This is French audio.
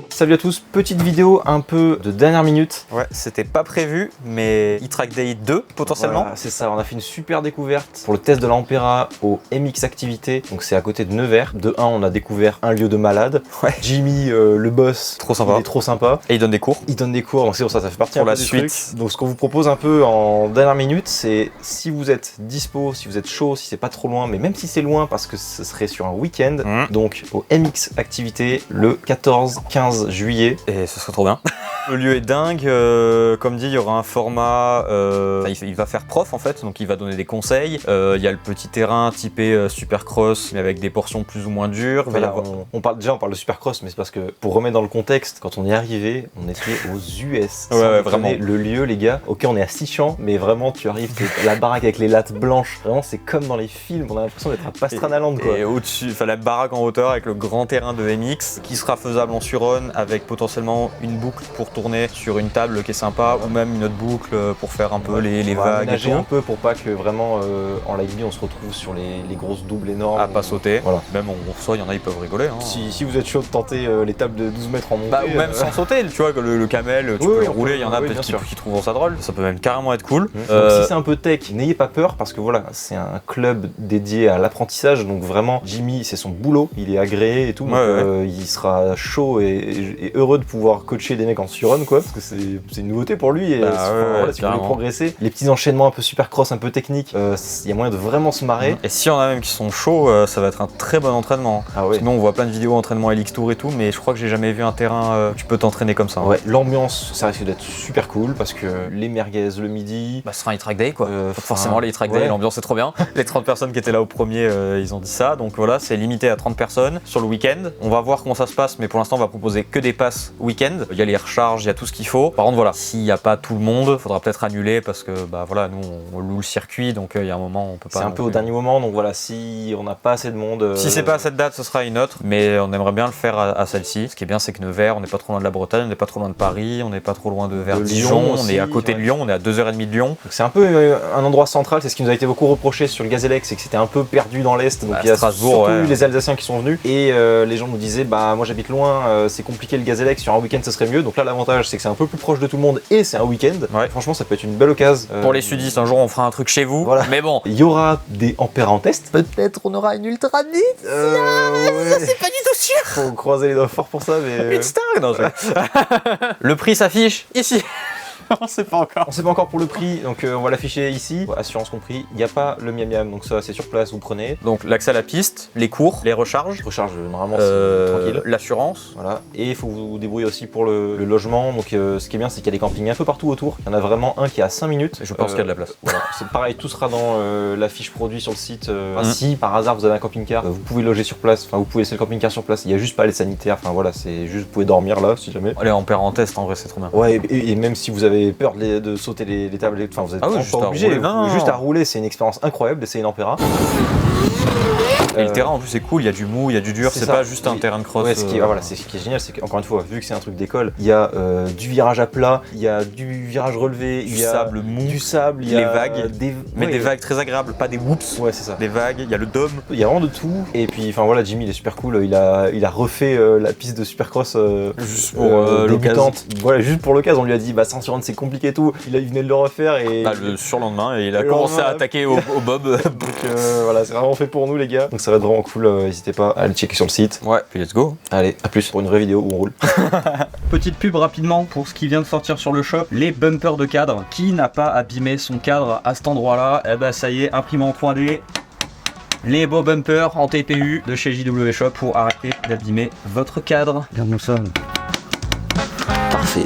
Salut à tous, petite vidéo un peu de dernière minute. Ouais, c'était pas prévu, mais e-Track Day 2 potentiellement. Voilà, c'est ça, on a fait une super découverte pour le test de l'Ampera au MX Activité. Donc c'est à côté de Nevers. De 1, on a découvert un lieu de malade. Ouais. Jimmy, le boss, Trop sympa. il est trop sympa. Et il donne des cours. Il donne des cours, donc c'est pour ça, ça fait partie Pour un peu la du suite. truc. Donc ce qu'on vous propose un peu en dernière minute, c'est si vous êtes dispo, si vous êtes chaud, si c'est pas trop loin, mais même si c'est loin parce que ce serait sur un week-end, donc au MX Activité le 14-15 juillet. Et ce serait trop bien. Le lieu est dingue, comme dit, il y aura un format, il va faire prof en fait, donc il va donner des conseils. Il y a le petit terrain typé Supercross, mais avec des portions plus ou moins dures. Voilà, on parle de Supercross, mais c'est parce que pour remettre dans le contexte, quand on est arrivé, on était aux US. Ouais, vraiment. Le lieu, les gars, ok, on est à Sichan, mais vraiment, tu arrives, la baraque avec les lattes blanches. Vraiment, c'est comme dans les films, on a l'impression d'être à Pastranaland, quoi. Et au-dessus, la baraque en hauteur avec le grand terrain de MX qui sera faisable en sur-on avec potentiellement une boucle pour tourner sur une table qui est sympa, ou même une autre boucle pour faire un peu les vagues et tout. Un peu pour pas que vraiment en live on se retrouve sur les grosses doubles énormes. À pas sauter. Voilà. Même en soi, il y en a, ils peuvent rigoler. Hein. Si vous êtes chaud de tenter les tables de 12 mètres en montée. Ou même sans sauter, tu vois, le camel, tu peux le rouler, il y en a peut-être qui trouveront ça drôle. Ça peut même carrément être cool. Donc si c'est un peu tech, n'ayez pas peur parce que voilà, c'est un club dédié à l'apprentissage. Donc vraiment, Jimmy, c'est son boulot, il est agréé et tout. Donc, il sera chaud et heureux de pouvoir coacher des mecs en sur-run, quoi. Parce que c'est une nouveauté pour lui. Et voilà, si vous voulez progresser, les petits enchaînements un peu Supercross, un peu techniques, il y a moyen de vraiment se marrer. Et s'il y en a même qui sont chauds, ça va être un très bon entraînement. Sinon, on voit plein de vidéos entraînement LX Tour et tout, mais je crois que j'ai jamais vu un terrain où tu peux t'entraîner comme ça. Ouais, l'ambiance, ça risque d'être super cool parce que les merguez le midi. Ce sera un e-Track Day quoi. Forcément, les e-Track Day, l'ambiance est trop bien. Les 30 personnes qui étaient là au premier, ils ont dit ça. Donc voilà, c'est limité à 30 personnes sur le week-end. On va voir comment ça se passe, mais pour l'instant, on va proposer que des passes week-end. Il y a les recharges, il y a tout ce qu'il faut. Par contre, voilà, s'il n'y a pas tout le monde, faudra peut-être annuler parce que voilà, nous on loue le circuit, donc il y a un moment on peut pas. C'est un peu au dernier moment, donc voilà, si on n'a pas assez de monde. Si c'est pas à cette date, ce sera une autre, mais on aimerait bien le faire à celle-ci. Ce qui est bien, c'est que Nevers, on n'est pas trop loin de la Bretagne, on n'est pas trop loin de Paris, on n'est pas trop loin de vers Dijon, on est à côté de Lyon, on est à 2h30 de Lyon. Donc c'est un peu un endroit central, c'est ce qui nous a été beaucoup reproché sur le Gazélec, c'est que c'était un peu perdu dans l'Est, donc il y a surtout eu les Alsaciens qui sont venus, et les gens nous disaient, bah moi j'habite loin, c'est compliqué le Gazélec, sur un week-end ça serait mieux, donc là l'avantage c'est que c'est un peu plus proche de tout le monde, et c'est un week-end. Franchement ça peut être une belle occasion. Pour les sudistes, un jour on fera un truc chez vous, voilà. Mais bon. Il y aura des Ampera en test. Peut-être on aura une Ultra Beat. Ça c'est pas du tout sûr. Faut croiser les doigts fort pour ça, mais... Une star. Non, le prix s'affiche ici. On sait pas encore. On sait pas encore pour le prix, donc on va l'afficher ici. Assurance compris, il n'y a pas le miam miam, donc ça c'est sur place, vous prenez. Donc l'accès à la piste, les cours, les recharges. Recharge normalement c'est tranquille. L'assurance. Voilà. Et il faut vous débrouiller aussi pour le logement. Donc ce qui est bien c'est qu'il y a des campings un peu partout autour. Il y en a vraiment un qui est à 5 minutes. Je pense qu'il y a de la place. Voilà. C'est pareil, tout sera dans la fiche produit sur le site. Si par hasard vous avez un camping-car, vous pouvez loger sur place, enfin vous pouvez laisser le camping-car sur place. Il n'y a juste pas les sanitaires, enfin voilà, c'est juste vous pouvez dormir là si jamais. Allez, on perd en test, en vrai c'est trop bien. Ouais, et même si vous avez peur de sauter les tables, enfin vous êtes pas obligé, juste à rouler, c'est une expérience incroyable d'essayer une Ampera. Et le terrain en plus c'est cool, il y a du mou, il y a du dur, c'est pas juste un terrain de cross. Ouais, ce qui est génial, c'est qu'encore une fois, vu que c'est un truc d'école, il y a du virage à plat, il y a du virage relevé, il y a sable mou, du sable, il y a les vagues, des vagues très agréables, pas des whoops. Ouais, c'est ça. Des vagues, il y a le dôme. Il y a vraiment de tout. Et puis, enfin voilà, Jimmy il est super cool, il a refait la piste de Supercross juste pour débutante. Voilà, juste pour l'occasion, on lui a dit, bah Saint-Cyran c'est compliqué et tout. Il venait de le refaire et. Le surlendemain, et il a commencé à attaquer au bob. Donc voilà, c'est vraiment fait pour nous les gars. Donc ça va être vraiment cool, n'hésitez pas à aller checker sur le site. Ouais, puis let's go. Allez, à plus pour une vraie vidéo où on roule. Petite pub rapidement pour ce qui vient de sortir sur le shop, les bumpers de cadre. Qui n'a pas abîmé son cadre à cet endroit-là? Eh ben ça y est, imprimé en 3D. Les beaux bumpers en TPU de chez JW Shop pour arrêter d'abîmer votre cadre. Regarde-nous ça. Parfait.